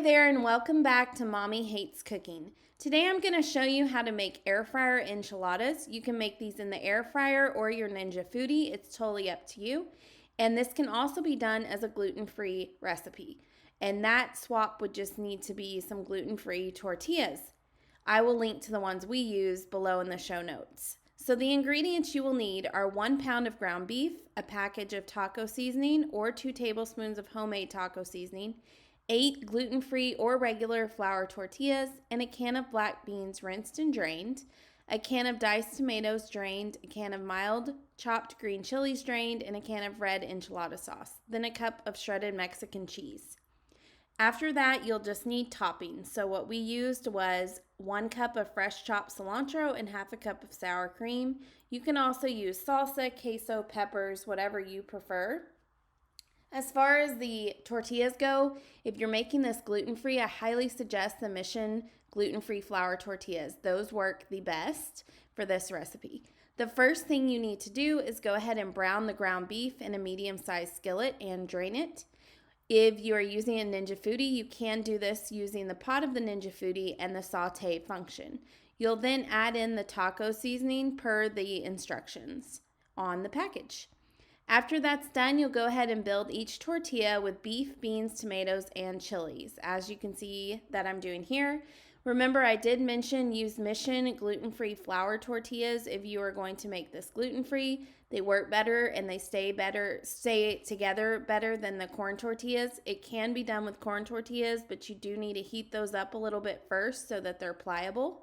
there and welcome back to Mommy Hates Cooking. Today I'm going to show you how to make air fryer enchiladas. You can make these in the air fryer or your Ninja Foodi. It's totally up to you. And this can also be done as a gluten-free recipe. And that swap would just need to be some gluten-free tortillas. I will link to the ones we use below in the show notes. So the ingredients you will need are 1 pound of ground beef, a package of taco seasoning or 2 tablespoons of homemade taco seasoning, 8 gluten-free or regular flour tortillas, and a can of black beans rinsed and drained, a can of diced tomatoes drained, a can of mild chopped green chilies drained, and a can of red enchilada sauce, then a cup of shredded Mexican cheese. After that, you'll just need toppings. So what we used was 1 cup of fresh chopped cilantro and half a cup of sour cream. You can also use salsa, queso, peppers, whatever you prefer. As far as the tortillas go, if you're making this gluten-free, I highly suggest the Mission gluten-free flour tortillas. Those work the best for this recipe. The first thing you need to do is go ahead and brown the ground beef in a medium-sized skillet and drain it. If you are using a Ninja Foodi, you can do this using the pot of the Ninja Foodi and the saute function. You'll then add in the taco seasoning per the instructions on the package. After that's done, you'll go ahead and build each tortilla with beef, beans, tomatoes, and chilies, as you can see that I'm doing here. Remember, I did mention use Mission gluten-free flour tortillas if you are going to make this gluten-free. They work better and they stay together better than the corn tortillas. It can be done with corn tortillas, but you do need to heat those up a little bit first so that they're pliable.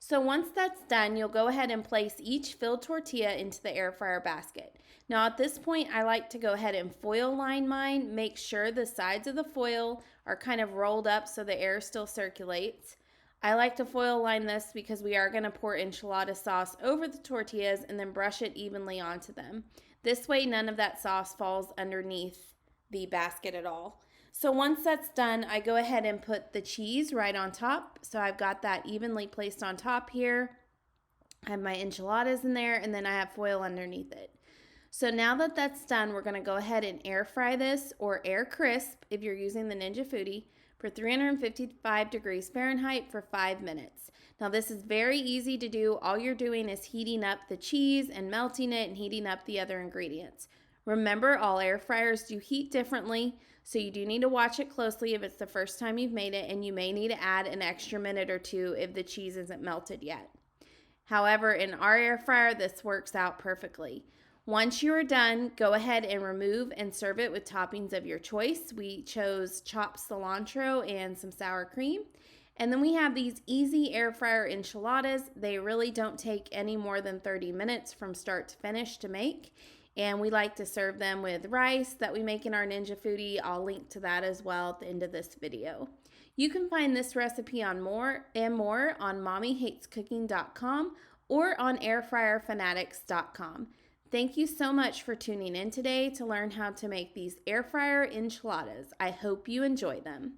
So once that's done, you'll go ahead and place each filled tortilla into the air fryer basket. Now at this point, I like to go ahead and foil line mine. Make sure the sides of the foil are kind of rolled up so the air still circulates. I like to foil line this because we are going to pour enchilada sauce over the tortillas and then brush it evenly onto them. This way, none of that sauce falls underneath the basket at all. So once that's done, I go ahead and put the cheese right on top. So I've got that evenly placed on top here. I have my enchiladas in there, and then I have foil underneath it. So now that that's done, we're going to go ahead and air fry this, or air crisp if you're using the Ninja Foodi, for 355 degrees Fahrenheit for 5 minutes. Now this is very easy to do. All you're doing is heating up the cheese and melting it and heating up the other ingredients. Remember, all air fryers do heat differently, so you do need to watch it closely if it's the first time you've made it, and you may need to add an extra minute or two if the cheese isn't melted yet. However, in our air fryer, this works out perfectly. Once you are done, go ahead and remove and serve it with toppings of your choice. We chose chopped cilantro and some sour cream. And then we have these easy air fryer enchiladas. They really don't take any more than 30 minutes from start to finish to make. And we like to serve them with rice that we make in our Ninja Foodi. I'll link to that as well at the end of this video. You can find this recipe on more on mommyhatescooking.com or on airfryerfanatics.com. Thank you so much for tuning in today to learn how to make these air fryer enchiladas. I hope you enjoy them.